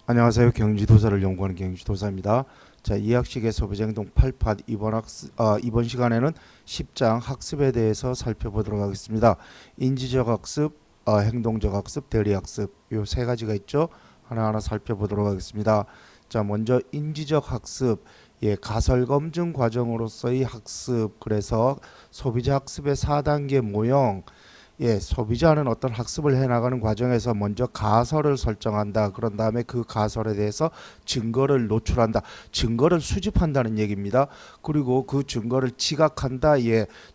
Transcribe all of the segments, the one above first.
안녕하세요. 경기도사를 연구하는 경기도사입니다. 자, 이학식의 소비자행동 8팟 이번 시간에는 10장 학습에 대해서 살펴보도록 하겠습니다. 인지적 학습, 행동적 학습, 대리학습 요 세 가지가 있죠. 하나하나 살펴보도록 하겠습니다. 자, 먼저 인지적 학습, 가설 검증 과정으로서의 학습. 그래서 소비자 학습의 4단계 모형. 소비자는 어떤 학습을 해나가는 과정에서 먼저 가설을 설정한다. 그런 다음에 그 가설에 대해서 증거를 노출한다. 증거를 수집한다는 얘기입니다. 그리고 그 증거를 지각한다.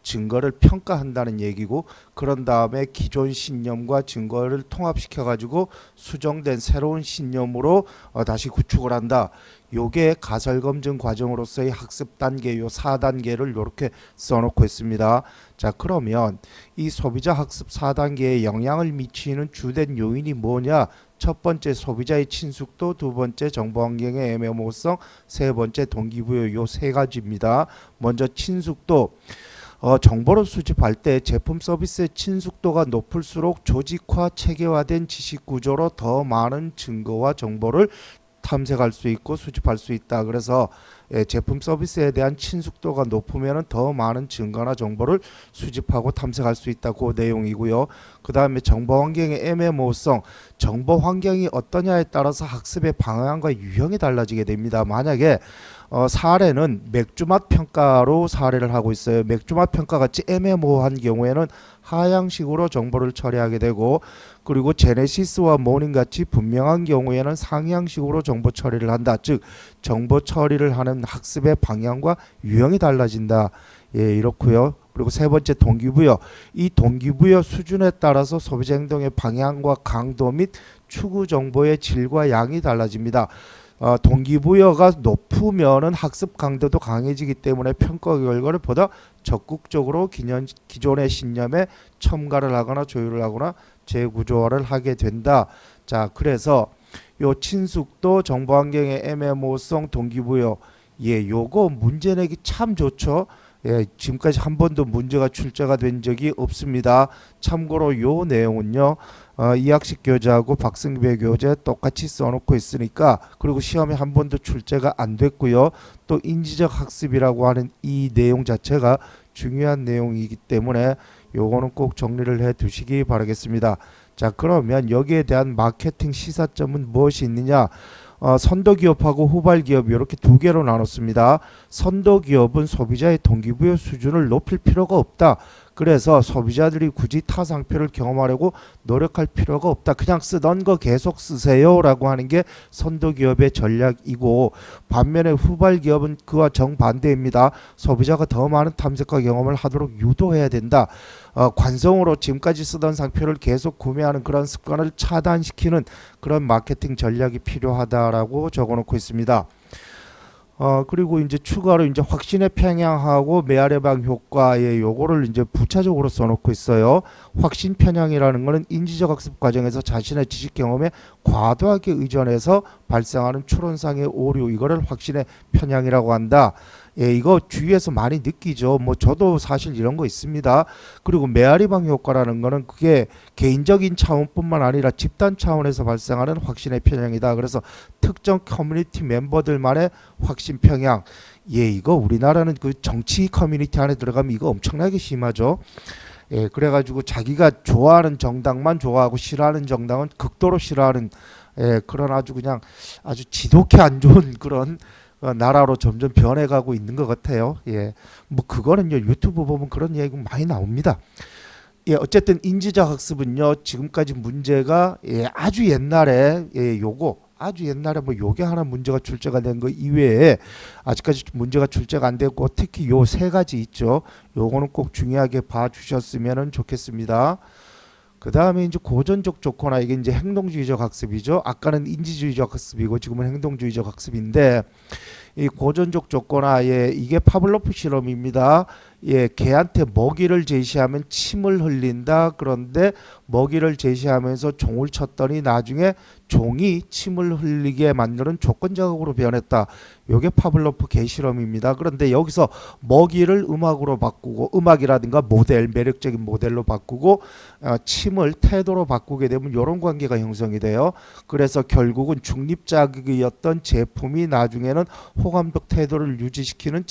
증거를 평가한다는 얘기고, 그런 다음에 기존 신념과 증거를 통합시켜 가지고 수정된 새로운 신념으로 다시 구축을 한다. 요게 가설 검증 과정으로서의 학습 단계 요 4단계를 이렇게 써놓고 있습니다. 자, 그러면 이 소비자 학습 4단계에 영향을 미치는 주된 요인이 뭐냐? 첫 번째 소비자의 친숙도, 두 번째 정보 환경의 애매모호성, 세 번째 동기부여 요 세 가지입니다. 먼저 친숙도. 정보를 수집할 때 제품 서비스의 친숙도가 높을수록 조직화 체계화된 지식 구조로 더 많은 증거와 정보를 탐색할 수 있고 수집할 수 있다. 그래서 제품 서비스에 대한 친숙도가 높으면 더 많은 증거나 정보를 수집하고 탐색할 수 있다. 그 내용이고요. 그 다음에 정보 환경의 애매모호성. 정보 환경이 어떠냐에 따라서 학습의 방향과 유형이 달라지게 됩니다. 만약에 사례는 맥주맛 평가로 사례를 하고 있어요. 맥주맛 평가 같이 애매모호한 경우에는 하향식으로 정보를 처리하게 되고, 그리고 제네시스와 모닝 같이 분명한 경우에는 상향식으로 정보 처리를 한다. 즉 정보 처리를 하는 학습의 방향과 유형이 달라진다. 이렇고요. 그리고 세 번째 동기부여. 이 동기부여 수준에 따라서 소비자 행동의 방향과 강도 및 추구 정보의 질과 양이 달라집니다. 동기부여가 높으면은 학습 강도도 강해지기 때문에 평가 결과를 보다 적극적으로 기존의 신념에 첨가를 하거나 조율을 하거나 재구조화를 하게 된다. 자, 그래서 요 친숙도, 정보 환경의 애매모호성, 동기부여, 요거 문제 내기 참 좋죠. 지금까지 한 번도 문제가 출제가 된 적이 없습니다. 참고로 요 내용은요, 이학식 교재하고 박승배 교재 똑같이 써놓고 있으니까, 그리고 시험에 한 번도 출제가 안 됐고요. 또 인지적 학습이라고 하는 이 내용 자체가 중요한 내용이기 때문에 요거는 꼭 정리를 해 두시기 바라겠습니다. 자, 그러면 여기에 대한 마케팅 시사점은 무엇이 있느냐? 선도기업하고 후발기업 이렇게 두 개로 나눴습니다. 선도기업은 소비자의 동기부여 수준을 높일 필요가 없다. 그래서 소비자들이 굳이 타 상표를 경험하려고 노력할 필요가 없다. 그냥 쓰던 거 계속 쓰세요 라고 하는 게 선도기업의 전략이고, 반면에 후발기업은 그와 정반대입니다. 소비자가 더 많은 탐색과 경험을 하도록 유도해야 된다. 관성으로 지금까지 쓰던 상표를 계속 구매하는 그런 습관을 차단시키는 그런 마케팅 전략이 필요하다라고 적어놓고 있습니다. 그리고 이제 추가로 이제 확신의 편향하고 메아리 예방 효과의 요거를 이제 부차적으로 써놓고 있어요. 확신 편향이라는 것은 인지적 학습 과정에서 자신의 지식 경험에 과도하게 의존해서 발생하는 추론상의 오류, 이거를 확신의 편향이라고 한다. 이거 주위에서 많이 느끼죠. 뭐 저도 사실 이런 거 있습니다. 그리고 메아리방 효과라는 거는 그게 개인적인 차원뿐만 아니라 집단 차원에서 발생하는 확신의 편향이다. 그래서 특정 커뮤니티 멤버들만의 확신 편향. 이거 우리나라는 그 정치 커뮤니티 안에 들어가면 이거 엄청나게 심하죠. 그래가지고 자기가 좋아하는 정당만 좋아하고 싫어하는 정당은 극도로 싫어하는, 그런 아주 그냥 아주 지독히 안 좋은 그런 나라로 점점 변해가고 있는 것 같아요. 뭐 그거는요, 유튜브 보면 그런 얘기 많이 나옵니다. 어쨌든 인지적 학습은요, 지금까지 문제가 아주 옛날에 요거 아주 옛날에 뭐 요게 하나 문제가 출제가 된 거 이외에 아직까지 문제가 출제가 안 됐고, 특히 요 세 가지 있죠. 요거는 꼭 중요하게 봐주셨으면 좋겠습니다. 그 다음에 이제 고전적 조커나, 이게 이제 행동주의적 학습이죠. 아까는 인지주의적 학습이고 지금은 행동주의적 학습인데, 이 고전적 조건화, 예, 이게 파블로프 실험입니다. 예, 개한테 먹이를 제시하면 침을 흘린다. 그런데 먹이를 제시하면서 종을 쳤더니 나중에 종이 침을 흘리게 만드는 조건 자극으로 변했다. 요게 파블로프 개 실험입니다. 그런데 여기서 먹이를 음악으로 바꾸고, 음악이라든가 모델, 매력적인 모델로 바꾸고, 침을 태도로 바꾸게 되면 이런 관계가 형성이 돼요. 그래서 결국은 중립자극이었던 제품이 나중에는 호감적 태도를 유지시키는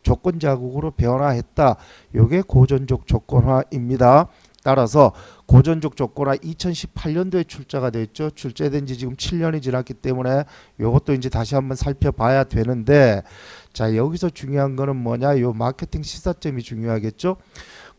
조건 자극으로 변화했다. 요게 고전적 조건화입니다. 따라서 고전적 조건화 2018년도에 출제가 됐죠. 출제된 지 지금 7년이 지났기 때문에 이것도 이제 다시 한번 살펴봐야 되는데, 자, 여기서 중요한 거는 뭐냐? 요 마케팅 시사점이 중요하겠죠.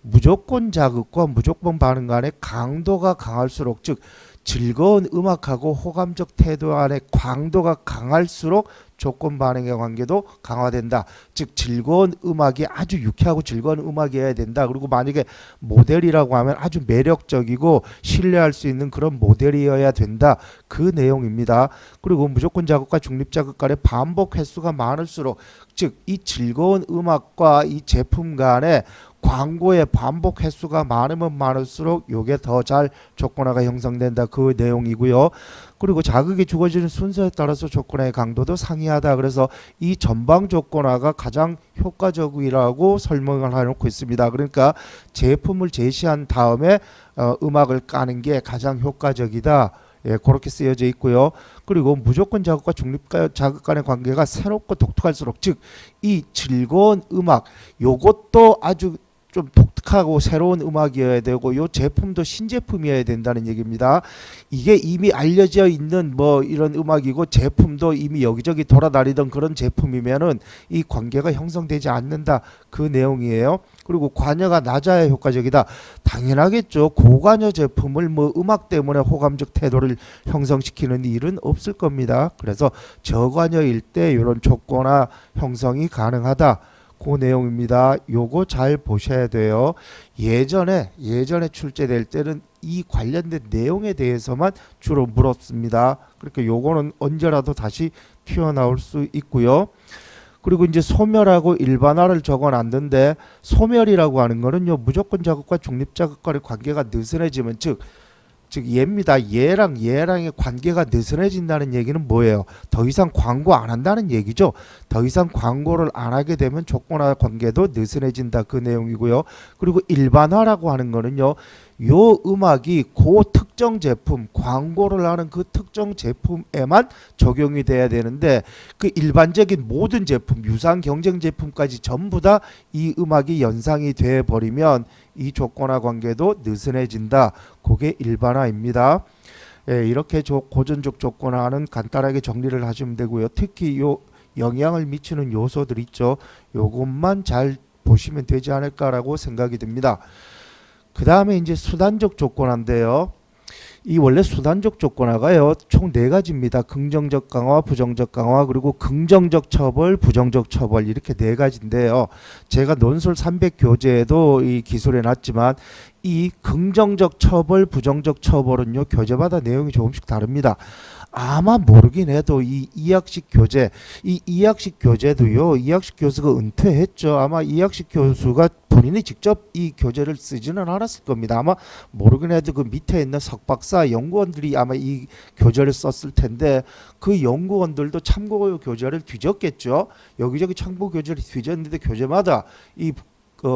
무조건 자극과 무조건 반응 간의 강도가 강할수록, 즉 즐거운 음악하고 호감적 태도 간의 강도가 강할수록 조건 반응의 관계도 강화된다. 즉 즐거운 음악이 아주 유쾌하고 즐거운 음악이어야 된다. 그리고 만약에 모델이라고 하면 아주 매력적이고 신뢰할 수 있는 그런 모델이어야 된다. 그 내용입니다. 그리고 무조건 자극과 중립 자극 간의 반복 횟수가 많을수록, 즉 이 즐거운 음악과 이 제품 간의 광고의 반복 횟수가 많으면 많을수록 요게 더 잘 조건화가 형성된다. 그 내용이고요. 그리고 자극이 주어지는 순서에 따라서 조건화의 강도도 상이하다. 그래서 이 전방 조건화가 가장 효과적이라고 설명을 해놓고 있습니다. 그러니까 제품을 제시한 다음에 음악을 까는 게 가장 효과적이다. 예, 그렇게 쓰여져 있고요. 그리고 무조건 자극과 중립 자극 간의 관계가 새롭고 독특할수록, 즉 이 즐거운 음악 요것도 아주 좀 독특하고 새로운 음악이어야 되고, 요 제품도 신제품이어야 된다는 얘기입니다. 이게 이미 알려져 있는 뭐 이런 음악이고 제품도 이미 여기저기 돌아다니던 그런 제품이면은 이 관계가 형성되지 않는다. 그 내용이에요. 그리고 관여가 낮아야 효과적이다. 당연하겠죠. 고관여 제품을 뭐 음악 때문에 호감적 태도를 형성시키는 일은 없을 겁니다. 그래서 저관여일 때 이런 조건화 형성이 가능하다. 그 내용입니다. 요거 잘 보셔야 돼요. 예전에 출제될 때는 이 관련된 내용에 대해서만 주로 물었습니다. 그러니까 요거는 언제라도 다시 튀어나올 수 있고요. 그리고 이제 소멸하고 일반화를 적어놨는데, 소멸이라고 하는 거는요, 무조건 자극과 중립 자극 간의 관계가 느슨해지면, 즉 얘입니다. 얘랑의 관계가 느슨해진다는 얘기는 뭐예요? 더 이상 광고 안 한다는 얘기죠. 더 이상 광고를 안 하게 되면 조건화 관계도 느슨해진다. 그 내용이고요. 그리고 일반화라고 하는 거는요, 요 음악이 그 특정 제품, 광고를 하는 그 특정 제품에만 적용이 돼야 되는데, 그 일반적인 모든 제품, 유사한 경쟁 제품까지 전부 다 이 음악이 연상이 돼 버리면 이 조건화 관계도 느슨해진다. 그게 일반화입니다. 예, 이렇게 고전적 조건화는 간단하게 정리를 하시면 되고요. 특히 요 영향을 미치는 요소들 있죠. 요것만 잘 보시면 되지 않을까라고 생각이 듭니다. 그 다음에 이제 수단적 조건화인데요. 이 원래 수단적 조건화가요, 총 4가지입니다. 긍정적 강화, 부정적 강화, 그리고 긍정적 처벌, 부정적 처벌, 이렇게 4가지인데요. 제가 논술 300 교재에도 이 기술해 놨지만, 이 긍정적 처벌, 부정적 처벌은요, 교재마다 내용이 조금씩 다릅니다. 아마 모르긴 해도 이 이학식 교재, 이 이학식 교재도요, 이학식 교수가 은퇴했죠. 아마 이학식 교수가 본인이 직접 이 교재를 쓰지는 않았을 겁니다. 아마 모르긴 해도 그 밑에 있는 석박사 연구원들이 아마 이 교재를 썼을 텐데, 그 연구원들도 참고 교재를 뒤졌겠죠. 여기저기 참고 교재를 뒤졌는데 교재마다 이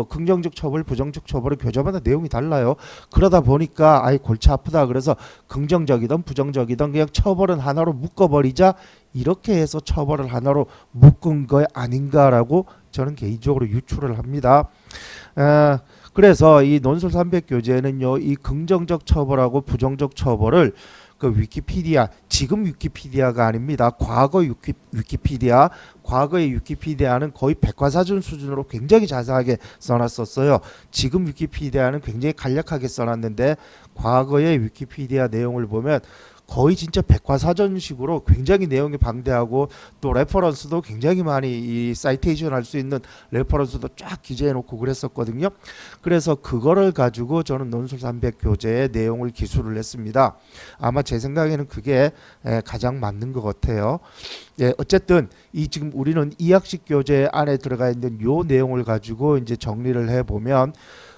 긍정적 처벌, 부정적 처벌은 교재마다 내용이 달라요. 그러다 보니까 아이 골치 아프다. 그래서 긍정적이든 부정적이든 그냥 처벌은 하나로 묶어버리자, 이렇게 해서 처벌을 하나로 묶은 거 아닌가라고 저는 개인적으로 유추를 합니다. 그래서 이 논술 300 교재는요, 이 긍정적 처벌하고 부정적 처벌을 그 위키피디아, 지금 위키피디아가 아닙니다. 과거 위키피디아, 과거의 위키피디아는 거의 백과사전 수준으로 굉장히 자세하게 써놨었어요. 지금 위키피디아는 굉장히 간략하게 써놨는데, 과거의 위키피디아 내용을 보면 거의 진짜 백과사전식으로 굉장히 내용이 방대하고 또 레퍼런스도 굉장히 많이 이 사이테이션 할 수 있는 레퍼런스도 쫙 기재해 놓고 그랬었거든요. 그래서 그거를 가지고 저는 논술 300 교재의 내용을 기술을 했습니다. 아마 제 생각에는 그게 가장 맞는 것 같아요. 예, 어쨌든 이 지금 우리는 이학식 교재 안에 들어가 있는 요 내용을 가지고 이제 정리를 해 보면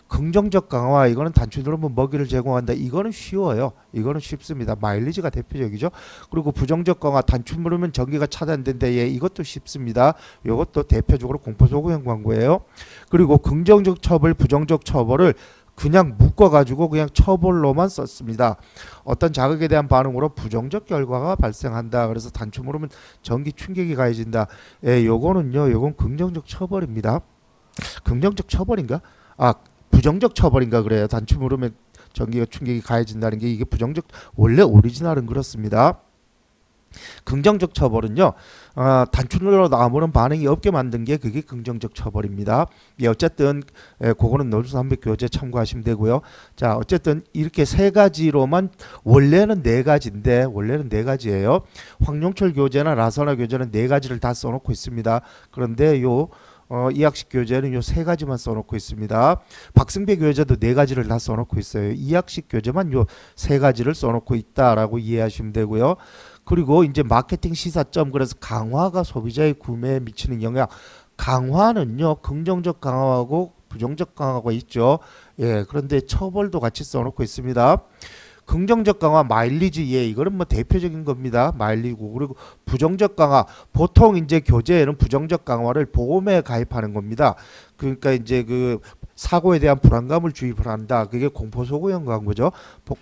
긍정적 강화 이거는 단추 누르면 먹이를 제공한다. 이거는 쉬워요. 이거는 쉽습니다. 마일리지가 대표적이죠. 그리고 부정적 강화 단추 누르면 전기가 차단된다. 예, 이것도 쉽습니다. 이것도 대표적으로 공포소구형 광고예요. 그리고 긍정적 처벌, 부정적 처벌을 그냥 묶어가지고 그냥 처벌로만 썼습니다. 어떤 자극에 대한 반응으로 부정적 결과가 발생한다. 그래서 단추 누르면 전기 충격이 가해진다. 예, 요거는요. 요건 긍정적 처벌입니다. 긍정적 처벌인가? 아, 부정적 처벌인가 그래요. 단추 누르면 전기가 충격이 가해진다는 게 이게 부정적 원래 오리지널은 그렇습니다. 긍정적 처벌은요. 단추 눌러도 아무런 반응이 없게 만든 게 그게 긍정적 처벌입니다. 예, 어쨌든 그거는 논술 300 교재 참고하시면 되고요. 자, 어쨌든 이렇게 세 가지로만 원래는 네 가지예요. 황용철 교재나 라서나 교재는 네 가지를 다 써놓고 있습니다. 그런데 이학식 교재는 요 세 가지만 써놓고 있습니다. 박승배 교재도 네 가지를 다 써놓고 있어요. 이학식 교재만 요 세 가지를 써놓고 있다라고 이해하시면 되고요. 그리고 이제 마케팅 시사점 그래서 강화가 소비자의 구매에 미치는 영향. 강화는요 긍정적 강화하고 부정적 강화가 있죠. 예, 그런데 처벌도 같이 써놓고 있습니다. 긍정적 강화 마일리지 예 이거는 뭐 대표적인 겁니다. 마일리고 그리고 부정적 강화 보통 이제 교재에는 부정적 강화를 보험에 가입하는 겁니다. 그러니까 이제 그 사고에 대한 불안감을 주입을 한다. 그게 공포소구형 광고죠.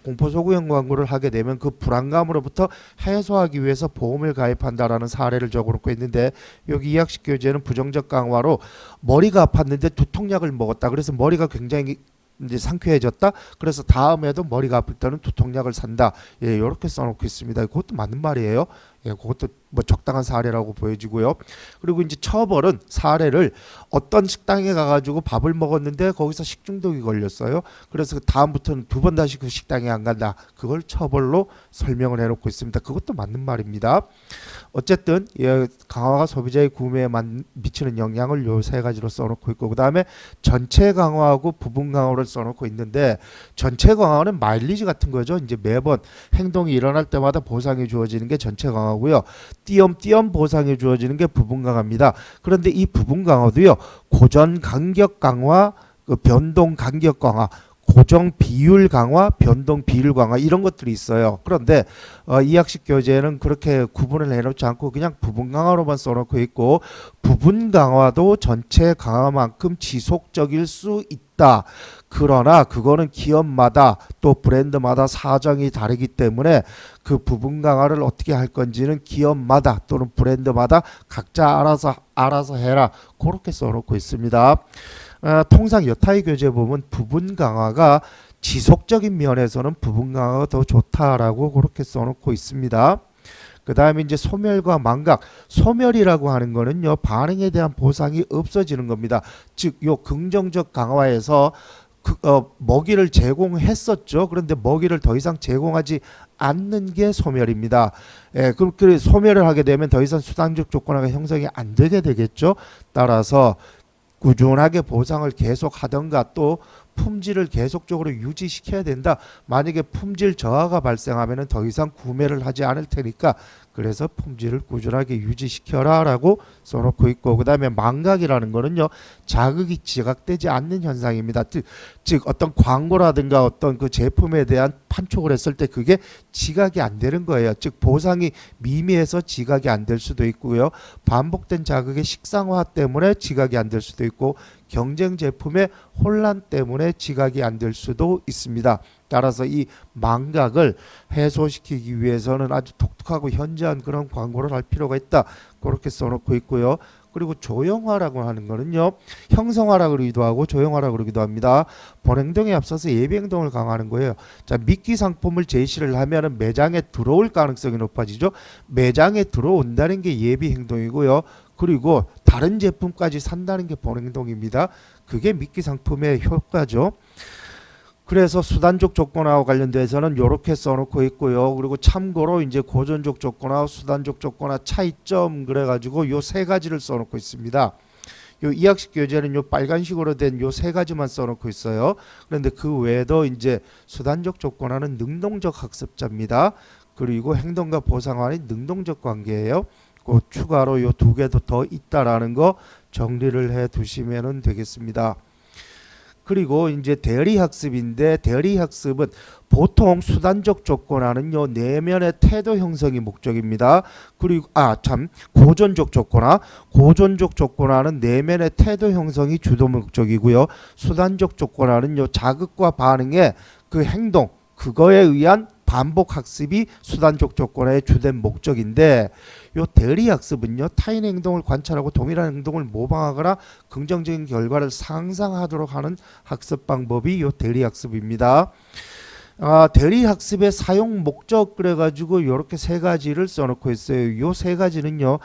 공포소구형 광고를 하게 되면 그 불안감으로부터 해소하기 위해서 보험을 가입한다라는 사례를 적어놓고 있는데 여기 이학식 교재는 부정적 강화로 머리가 아팠는데 두통약을 먹었다. 그래서 머리가 굉장히 이제 상쾌해졌다. 그래서 다음에도 머리가 아플 때는 두통약을 산다. 예, 이렇게 써놓고 있습니다. 그것도 맞는 말이에요. 예, 그것도 뭐 적당한 사례라고 보여지고요. 그리고 이제 처벌은 사례를 어떤 식당에 가가지고 밥을 먹었는데 거기서 식중독이 걸렸어요. 그래서 다음부터는 두 번 다시 그 식당에 안 간다. 그걸 처벌로 설명을 해놓고 있습니다. 그것도 맞는 말입니다. 어쨌든 예, 강화가 소비자의 구매에 미치는 영향을 요 세 가지로 써놓고 있고 그 다음에 전체 강화하고 부분 강화를 써놓고 있는데 전체 강화는 마일리지 같은 거죠. 이제 매번 행동이 일어날 때마다 보상이 주어지는 게 전체 강화고요. 띄엄띄엄 보상이 주어지는 게 부분 강화입니다. 그런데 이 부분 강화도요. 고전 간격 강화, 그 변동 간격 강화, 고정 비율 강화, 변동 비율 강화 이런 것들이 있어요. 그런데 이학식 교재는 그렇게 구분을 해놓지 않고 그냥 부분 강화로만 써놓고 있고 부분 강화도 전체 강화만큼 지속적일 수 있다. 그러나 그거는 기업마다 또 브랜드마다 사정이 다르기 때문에 그 부분 강화를 어떻게 할 건지는 기업마다 또는 브랜드마다 각자 알아서 해라. 그렇게 써놓고 있습니다. 통상 여타의 교재 보면 부분 강화가 지속적인 면에서는 부분 강화가 더 좋다라고 그렇게 써놓고 있습니다. 그 다음에 이제 소멸과 망각. 소멸이라고 하는 거는요 반응에 대한 보상이 없어지는 겁니다. 즉 요 긍정적 강화에서 먹이를 제공했었죠. 그런데 먹이를 더 이상 제공하지 않는 게 소멸입니다. 예, 그럼 그 소멸을 하게 되면 더 이상 수단적 조건화가 형성이 안 되게 되겠죠. 따라서 꾸준하게 보상을 계속 하던가 또 품질을 계속적으로 유지시켜야 된다. 만약에 품질 저하가 발생하면 더 이상 구매를 하지 않을 테니까 그래서 품질을 꾸준하게 유지시켜라 라고 써놓고 있고 그 다음에 망각이라는 거는요 자극이 지각되지 않는 현상입니다. 즉 어떤 광고라든가 어떤 그 제품에 대한 판촉을 했을 때 그게 지각이 안 되는 거예요. 즉 보상이 미미해서 지각이 안 될 수도 있고요. 반복된 자극의 식상화 때문에 지각이 안 될 수도 있고 경쟁 제품의 혼란 때문에 지각이 안 될 수도 있습니다. 따라서 이 망각을 해소시키기 위해서는 아주 독특하고 현저한 그런 광고를 할 필요가 있다. 그렇게 써놓고 있고요. 그리고 조형화라고 하는 거는요. 형성화라 그러기도 하고 조형화라 그러기도 합니다. 본행동에 앞서서 예비행동을 강화하는 거예요. 자, 미끼 상품을 제시를 하면은 매장에 들어올 가능성이 높아지죠. 매장에 들어온다는 게 예비행동이고요. 그리고 다른 제품까지 산다는 게 본행동입니다. 그게 미끼 상품의 효과죠. 그래서 수단적 조건하고 관련돼서는 이렇게 써놓고 있고요. 그리고 참고로 이제 고전적 조건하고 수단적 조건하 차이점 그래가지고 요 세 가지를 써놓고 있습니다. 요 이학식 교재는 요 빨간식으로 된 요 세 가지만 써놓고 있어요. 그런데 그 외에도 이제 수단적 조건하는 능동적 학습자입니다. 그리고 행동과 보상과의 능동적 관계예요. 그 추가로 요 두 개도 더 있다라는 거 정리를 해 두시면 되겠습니다. 그리고 이제 대리학습인데 대리학습은 보통 수단적 조건하는요 내면의 태도 형성이 목적입니다. 그리고 고전적 조건하는 내면의 태도 형성이 주도 목적이고요. 수단적 조건하는요 자극과 반응의 그 행동 그거에 의한 반복 학습이 수단적 조건의 주된 목적인데 요 대리 학습은요 타인 행동을 관찰하고 동일한 행동을 모방하거나 긍정적인 결과를 상상하도록 하는 학습 방법이 요 대리 학습입니다. 대리 학습의 사용 목적 그래가지고 이렇게 세 가지를 써놓고 있어요. 요 세 가지는요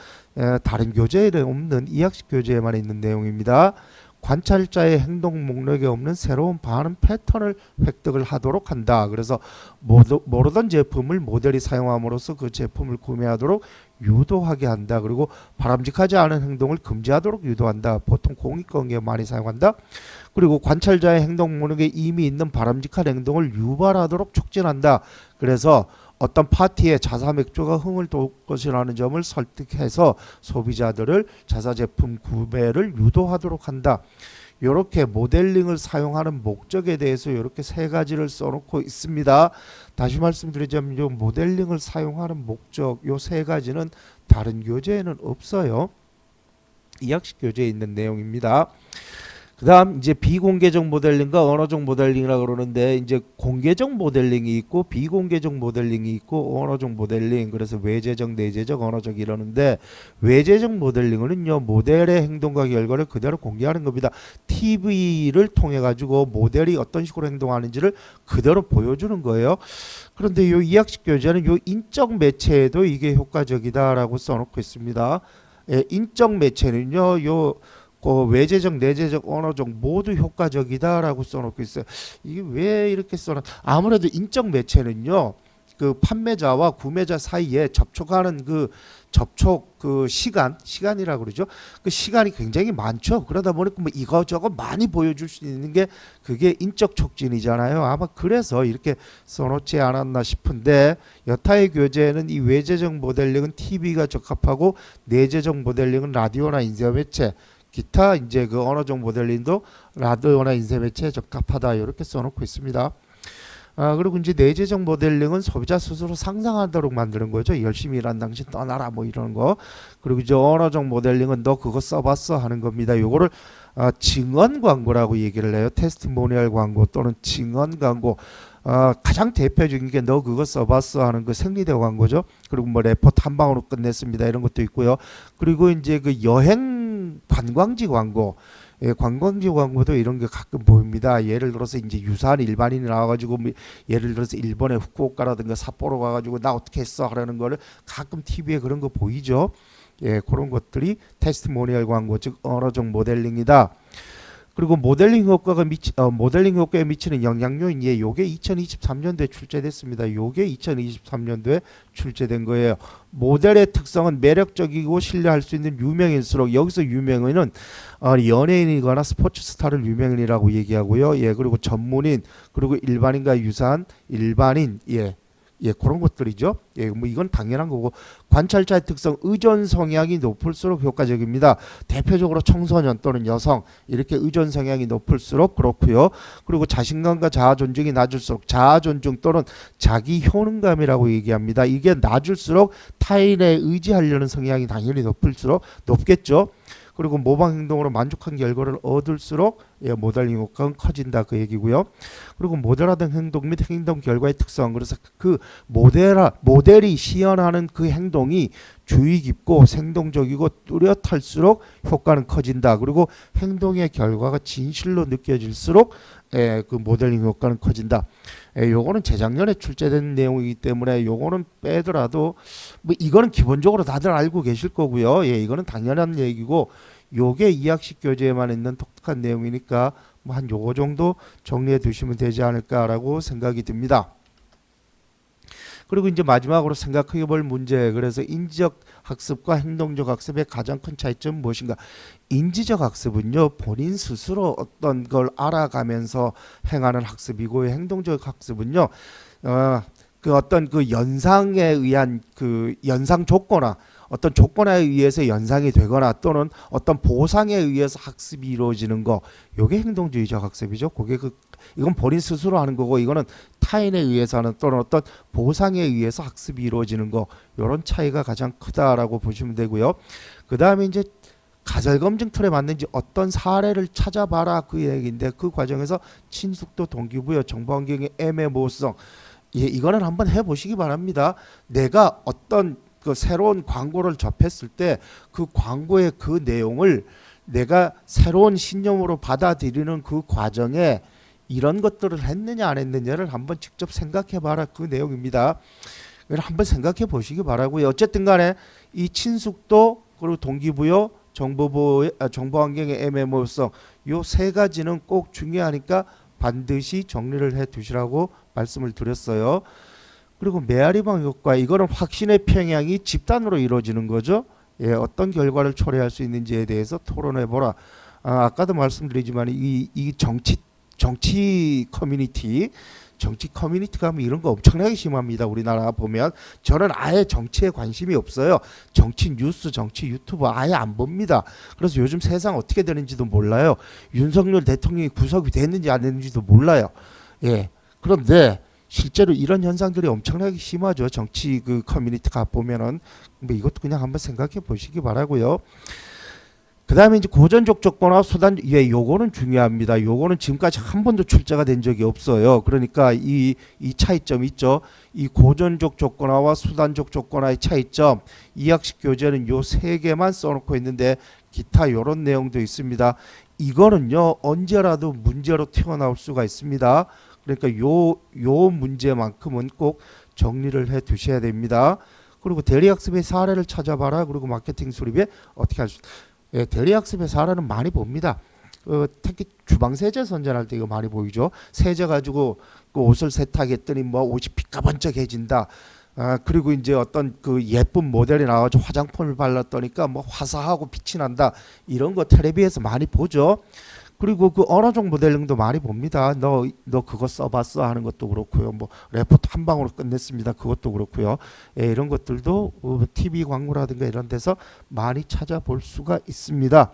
다른 교재에 없는 이학식 교재에만 있는 내용입니다. 관찰자의 행동 목록에 없는 새로운 반응 패턴을 획득을 하도록 한다. 그래서 모르던 제품을 모델이 사용함으로써 그 제품을 구매하도록 유도하게 한다. 그리고 바람직하지 않은 행동을 금지하도록 유도한다. 보통 공익관계에 많이 사용한다. 그리고 관찰자의 행동 목록에 이미 있는 바람직한 행동을 유발하도록 촉진한다. 그래서 어떤 파티에 자사 맥주가 흥을 돋을 것이라는 점을 설득해서 소비자들을 자사 제품 구매를 유도하도록 한다. 이렇게 모델링을 사용하는 목적에 대해서 이렇게 세 가지를 써놓고 있습니다. 다시 말씀드리자면 이 모델링을 사용하는 목적 이 세 가지는 다른 교재에는 없어요. 이학식 교재에 있는 내용입니다. 그 다음 이제 비공개적 모델링과 언어적 모델링이라고 그러는데 이제 공개적 모델링이 있고 비공개적 모델링이 있고 언어적 모델링 그래서 외재적 내재적 언어적 이러는데 외재적 모델링은요 모델의 행동과 결과를 그대로 공개하는 겁니다. TV를 통해 가지고 모델이 어떤 식으로 행동하는지를 그대로 보여주는 거예요. 그런데 요 이학식 교재는 요 인적 매체에도 이게 효과적이다라고 써놓고 있습니다. 인적 매체는요 요 외재적, 내재적, 언어적 모두 효과적이다라고 써놓고 있어요. 이게 왜 이렇게 써놨? 아무래도 인적 매체는요, 그 판매자와 구매자 사이에 접촉하는 그 시간이라고 그러죠. 그 시간이 굉장히 많죠. 그러다 보니까 뭐 이거저거 많이 보여줄 수 있는 게 그게 인적 촉진이잖아요. 아마 그래서 이렇게 써놓지 않았나 싶은데 여타의 교재에는 이 외재적 모델링은 TV가 적합하고 내재적 모델링은 라디오나 인쇄매체 기타 이제 그 언어적 모델링도 라디오나 인쇄매체에 적합하다 이렇게 써놓고 있습니다. 그리고 이제 내재적 모델링은 소비자 스스로 상상하도록 만드는 거죠. 열심히 일한 당신 떠나라 뭐 이런 거. 그리고 이제 언어적 모델링은 너 그거 써봤어 하는 겁니다. 요거를 증언 광고라고 얘기를 해요. 테스티모니얼 광고 또는 증언 광고. 가장 대표적인 게 너 그거 써봤어 하는 그 생리대 광고죠. 그리고 뭐 레포트 한 방으로 끝냈습니다 이런 것도 있고요. 그리고 이제 그 여행 관광지 광고, 관광지 광고도 이런 게 가끔 보입니다. 예를 들어서 이제 유사한 일반인이 나와가지고 예를 들어서 일본의 후쿠오카라든가 삿포로 가가지고 나 어떻게 했어 하라는 거를 가끔 TV에 그런 거 보이죠. 그런 것들이 테스티모니얼 광고 즉 언어적 모델링이다. 그리고 모델링 효과에 미치는 영향요인 요게 2023년도에 출제됐습니다. 요게 2023년도에 출제된 거예요. 모델의 특성은 매력적이고 신뢰할 수 있는 유명인일수록 여기서 유명인은 연예인이거나 스포츠 스타를 유명인이라고 얘기하고요. 그리고 전문인 그리고 일반인과 유사한 일반인 그런 것들이죠. 뭐 이건 당연한 거고 관찰자의 특성 의존 성향이 높을수록 효과적입니다. 대표적으로 청소년 또는 여성 이렇게 의존 성향이 높을수록 그렇고요. 그리고 자신감과 자아 존중이 낮을수록 자아 존중 또는 자기 효능감이라고 얘기합니다. 이게 낮을수록 타인에 의지하려는 성향이 당연히 높겠죠. 그리고 모방 행동으로 만족한 결과를 얻을수록 모델링 효과는 커진다 그 얘기고요. 그리고 모델화된 행동 및 행동 결과의 특성 그래서 그 모델이 시연하는 그 행동이 주의 깊고 생동적이고 뚜렷할수록 효과는 커진다. 그리고 행동의 결과가 진실로 느껴질수록 그 모델링 효과는 커진다. 요거는 재작년에 출제된 내용이기 때문에 요거는 빼더라도 뭐 이거는 기본적으로 다들 알고 계실 거고요. 이거는 당연한 얘기고 요게 이학식 교재에만 있는 독특한 내용이니까 뭐 한 요거 정도 정리해 두시면 되지 않을까라고 생각이 듭니다. 그리고 이제 마지막으로 생각해 볼 문제. 그래서 인지적 학습과 행동적 학습의 가장 큰 차이점은 무엇인가? 인지적 학습은요, 본인 스스로 어떤 걸 알아가면서 행하는 학습이고, 행동적 학습은요, 그 어떤 그 연상에 의한 그 연상 조건화, 어떤 조건에 의해서 연상이 되거나 또는 어떤 보상에 의해서 학습이 이루어지는 거, 요게 행동주의적 학습이죠. 그게 이건 본인 스스로 하는 거고, 이거는 타인에 의해서 하는 또는 어떤 보상에 의해서 학습이 이루어지는 거, 요런 차이가 가장 크다라고 보시면 되고요. 그 다음에 이제 가설검증 틀에 맞는지 어떤 사례를 찾아봐라, 그 얘기인데, 그 과정에서 친숙도, 동기부여, 정보환경의 애매모호성, 예, 이거는 한번 해보시기 바랍니다. 내가 어떤 그 새로운 광고를 접했을 때 그 광고의 그 내용을 내가 새로운 신념으로 받아들이는 그 과정에 이런 것들을 했느냐 안 했느냐를 한번 직접 생각해 봐라, 그 내용입니다. 한번 생각해 보시기 바라고요. 어쨌든 간에 이 친숙도 그리고 동기부여 정보환경의 애매모호성, 요 세 가지는 꼭 중요하니까 반드시 정리를 해 두시라고 말씀을 드렸어요. 그리고 메아리방 효과, 이거는 확신의 평양이 집단으로 이루어지는 거죠. 예, 어떤 결과를 초래할 수 있는지에 대해서 토론해 보라. 아까도 말씀드리지만 이 정치 커뮤니티가 하면 이런 거 엄청나게 심합니다. 우리나라 보면 저는 아예 정치에 관심이 없어요. 정치 뉴스, 정치 유튜브 아예 안 봅니다. 그래서 요즘 세상 어떻게 되는지도 몰라요. 윤석열 대통령이 구속이 됐는지 안 됐는지도 몰라요. 예. 그런데 실제로 이런 현상들이 엄청나게 심하죠. 정치 그 커뮤니티가 보면은 뭐 이것도 그냥 한번 생각해 보시기 바라고요. 그 다음에 이제 고전적 조건화 수단, 예, 요거는 중요합니다. 요거는 지금까지 한 번도 출제가 된 적이 없어요. 그러니까 이 차이점 있죠. 이 고전적 조건화와 수단적 조건화의 차이점, 이학식 교재는 요 세 개만 써놓고 있는데 기타 요런 내용도 있습니다. 이거는요, 언제라도 문제로 튀어나올 수가 있습니다. 그러니까 요 문제만큼은 꼭 정리를 해 두셔야 됩니다. 그리고 대리학습의 사례를 찾아봐라. 그리고 마케팅 수립에 어떻게 할 수, 예, 대리학습의 사례는 많이 봅니다. 특히 주방세제 선전할 때 이거 많이 보이죠. 세제 가지고 그 옷을 세탁했더니 뭐 옷이 피까번쩍해진다. 그리고 이제 어떤 그 예쁜 모델이 나와서 화장품을 발랐더니까 뭐 화사하고 빛이 난다. 이런 거 텔레비에서 많이 보죠. 그리고 그 언어적 모델링도 많이 봅니다. 너 그거 써봤어 하는 것도 그렇고요. 뭐 레포트 한 방으로 끝냈습니다. 그것도 그렇고요. 예, 이런 것들도 TV 광고라든가 이런 데서 많이 찾아볼 수가 있습니다.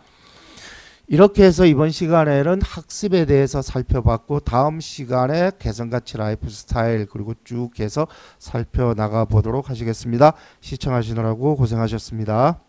이렇게 해서 이번 시간에는 학습에 대해서 살펴봤고, 다음 시간에 개성가치 라이프 스타일 그리고 쭉 해서 살펴나가 보도록 하시겠습니다. 시청하시느라고 고생하셨습니다.